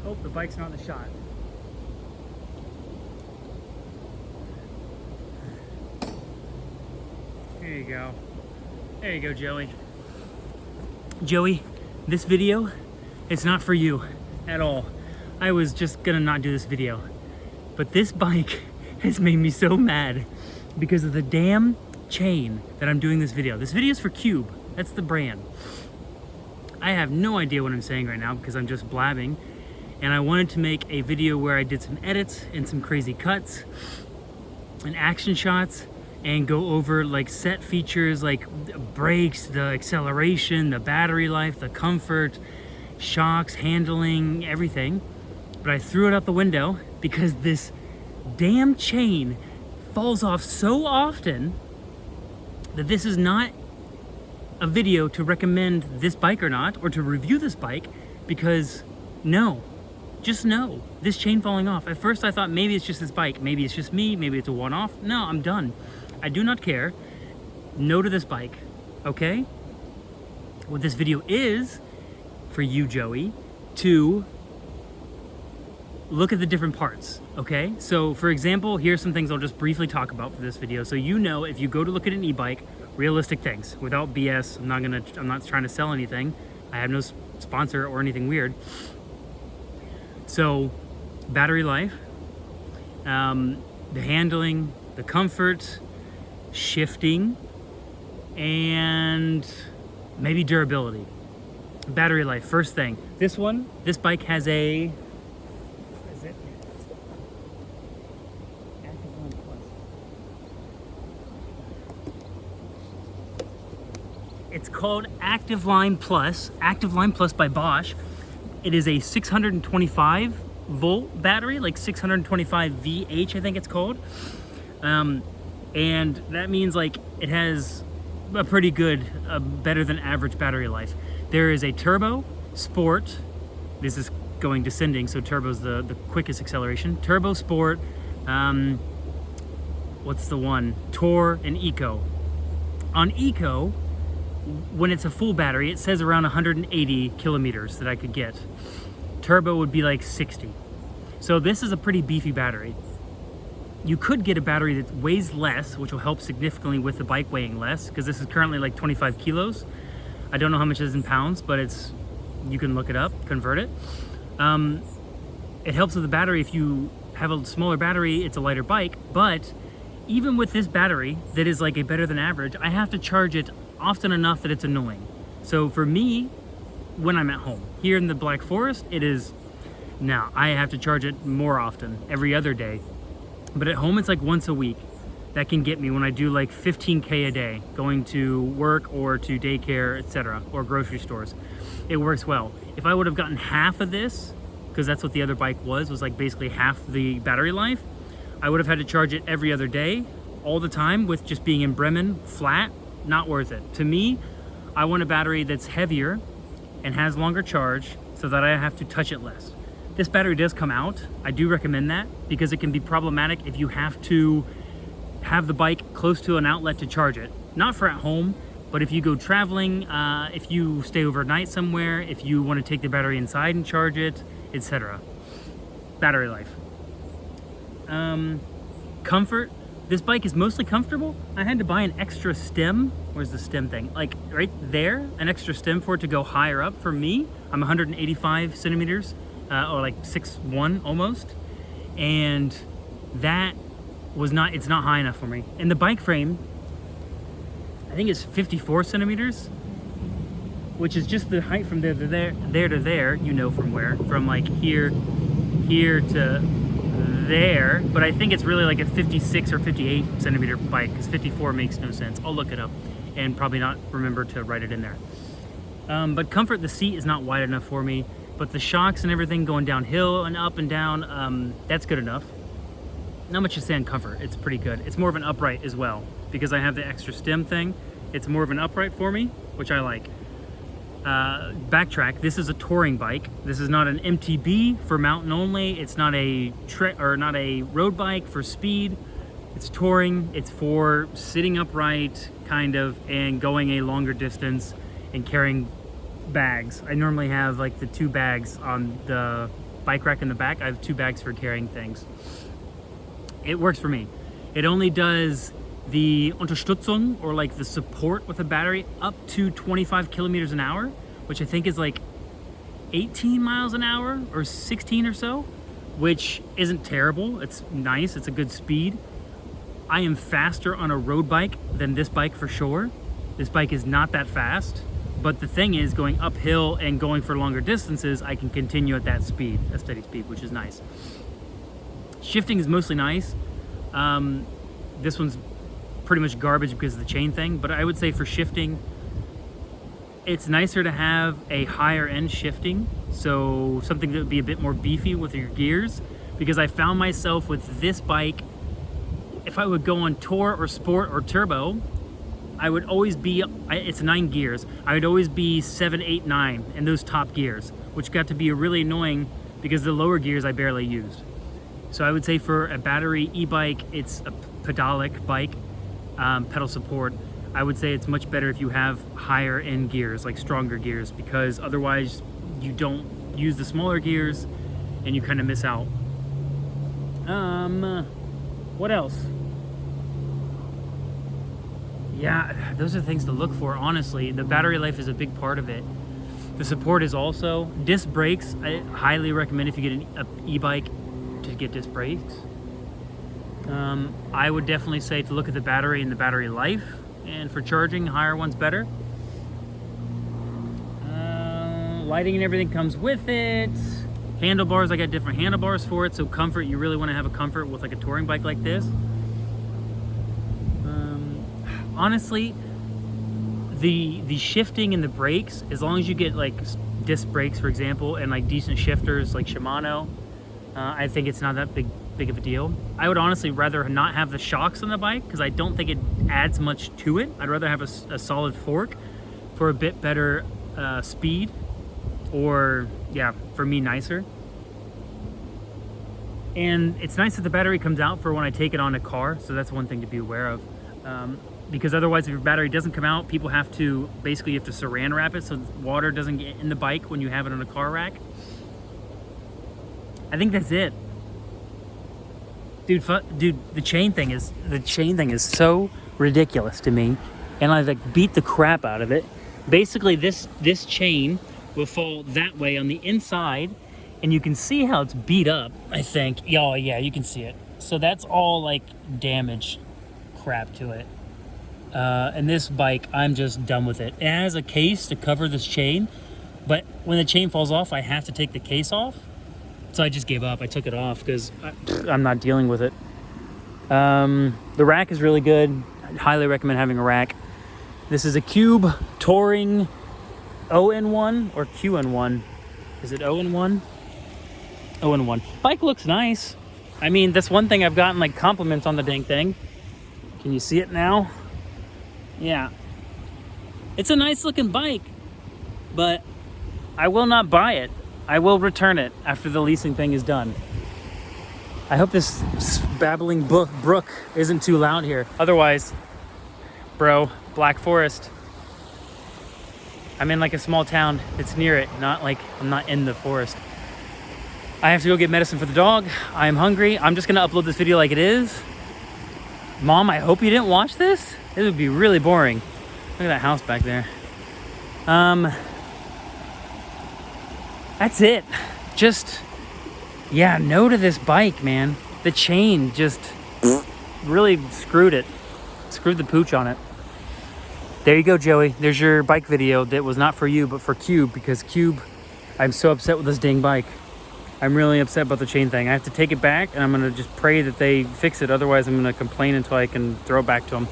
Hope the bike's not in the shot. There you go. There you go, Joey. Joey, this video, it's not for you at all. I was just gonna not do this video. But this bike has made me so mad because of the damn chain that I'm doing this video. This video is for Cube. That's the brand. I have no idea what I'm saying right now because I'm just blabbing. And I wanted to make a video where I did some edits and some crazy cuts and action shots and go over like set features like brakes, the acceleration, the battery life, the comfort, shocks, handling, everything. But I threw it out the window because this damn chain falls off so often that this is not a video to recommend this bike or not, or to review this bike, because no, just no, this chain falling off. At first I thought maybe it's just this bike, maybe it's just me, maybe it's a one-off. No, I'm done. I do not care. No to this bike, okay? What this video is for you, Joey, to look at the different parts, okay? So for example, here's some things I'll just briefly talk about for this video. So you know, if you go to look at an e-bike, realistic things, without BS, I'm not trying to sell anything. I have no sponsor or anything weird. So battery life, the handling, the comfort, shifting, and maybe durability. Battery life, first thing. This bike has a, what is it? Active Line Plus. It's called Active Line Plus, Active Line Plus by Bosch. It is a 625 volt battery, like 625 VH, I think it's called. And that means like it has a pretty good, better than average battery life. There is a turbo, sport. This is going descending, so turbo's the quickest acceleration. Turbo, sport, what's the one? Tour and eco. On eco, when it's a full battery, it says around 180 kilometers that I could get. Turbo would be like 60. So this is a pretty beefy battery. You could get a battery that weighs less, which will help significantly with the bike weighing less, because this is currently like 25 kilos. I don't know how much it is in pounds, but it's, you can look it up, convert it. It helps with the battery. If you have a smaller battery, it's a lighter bike. But even with this battery that is like a better than average, I have to charge it often enough that it's annoying. So for me, when I'm at home, here in the Black Forest, it is, now I have to charge it more often, every other day. But at home, it's like once a week. That can get me when I do like 15K a day, going to work or to daycare, etc., or grocery stores. It works well. If I would have gotten half of this, because that's what the other bike was like basically half the battery life, I would have had to charge it every other day, all the time, with just being in Bremen, flat, not worth it. To me, I want a battery that's heavier and has longer charge so that I have to touch it less. This battery does come out. I do recommend that because it can be problematic if you have to have the bike close to an outlet to charge it. Not for at home, but if you go traveling, if you stay overnight somewhere, if you want to take the battery inside and charge it, etc. Battery life. Comfort. This bike is mostly comfortable. I had to buy an extra stem. Where's the stem thing? Like right there, an extra stem for it to go higher up. For me, I'm 185 centimeters, or like 6'1" almost. And that was not, it's not high enough for me. And the bike frame, I think it's 54 centimeters, which is just the height from there to there, you know from where, from like here to there, but I think it's really like a 56 or 58 centimeter bike, because 54 makes no sense. I'll look it up and probably not remember to write it in there. But comfort, the seat is not wide enough for me, but the shocks and everything going downhill and up and down, that's good enough. Not much to say on comfort, it's pretty good. It's more of an upright as well, because I have the extra stem thing. It's more of an upright for me, which I like. Backtrack, this is a touring bike. This is not an MTB for mountain only. It's not a not a road bike for speed. It's touring. It's for sitting upright, kind of, and going a longer distance and carrying bags. I normally have like the 2 bags on the bike rack in the back, I have 2 bags for carrying things. It works for me. It only does the Unterstützung, or like the support with a battery, up to 25 kilometers an hour, which I think is like 18 miles an hour or 16 or so, which isn't terrible. It's nice, it's a good speed. I am faster on a road bike than this bike for sure. This bike is not that fast, but the thing is, going uphill and going for longer distances, I can continue at that speed, a steady speed, which is nice. Shifting is mostly nice. This one's pretty much garbage because of the chain thing, but I would say for shifting, it's nicer to have a higher end shifting, so something that would be a bit more beefy with your gears, because I found myself with this bike, if I would go on tour or sport or turbo, I would always be, it's 9 gears, I would always be 7, 8, 9 in those top gears, which got to be really annoying because the lower gears I barely used. So I would say for a battery e-bike, it's a pedalic bike, pedal support. I would say it's much better if you have higher end gears, like stronger gears, because otherwise you don't use the smaller gears and you kind of miss out. What else? Yeah, those are things to look for, honestly. The battery life is a big part of it. The support is also. Disc brakes, I highly recommend if you get an e-bike to get disc brakes. I would definitely say to look at the battery and the battery life, and for charging, higher one's better. Lighting and everything comes with it. Handlebars, I got different handlebars for it, so comfort, you really want to have a comfort with like a touring bike like this. Honestly, the shifting and the brakes, as long as you get like disc brakes, for example, and like decent shifters like Shimano, I think it's not that big of a deal. I would honestly rather not have the shocks on the bike because I don't think it adds much to it. I'd rather have a solid fork for a bit better speed, or yeah, for me, nicer. And it's nice that the battery comes out for when I take it on a car, so that's one thing to be aware of. Because otherwise, if your battery doesn't come out, people have to, basically you have to saran wrap it so water doesn't get in the bike when you have it on a car rack. I think that's it. Dude, the chain thing is so ridiculous to me, and I like beat the crap out of it. Basically, this chain will fall that way on the inside, and you can see how it's beat up, I think. Oh yeah, you can see it. So that's all like damaged crap to it. And this bike, I'm just done with it. It has a case to cover this chain, but when the chain falls off, I have to take the case off. So I just gave up. I took it off because I'm not dealing with it. The rack is really good. I'd highly recommend having a rack. This is a Cube Touring ON1 or QN1. Is it ON1? ON1. Bike looks nice. I mean, that's one thing I've gotten like compliments on the dang thing. Can you see it now? Yeah. It's a nice looking bike, but I will not buy it. I will return it after the leasing thing is done. I hope this babbling brook isn't too loud here. Otherwise, bro, Black Forest. I'm in like a small town that's near it, not like I'm not in the forest. I have to go get medicine for the dog. I'm hungry. I'm just gonna upload this video like it is. Mom, I hope you didn't watch this. This would be really boring. Look at that house back there. That's it. Just, yeah, no to this bike, man. The chain just really screwed it. Screwed the pooch on it. There you go, Joey. There's your bike video that was not for you, but for Cube, because Cube, I'm so upset with this dang bike. I'm really upset about the chain thing. I have to take it back, and I'm going to just pray that they fix it. Otherwise, I'm going to complain until I can throw it back to them.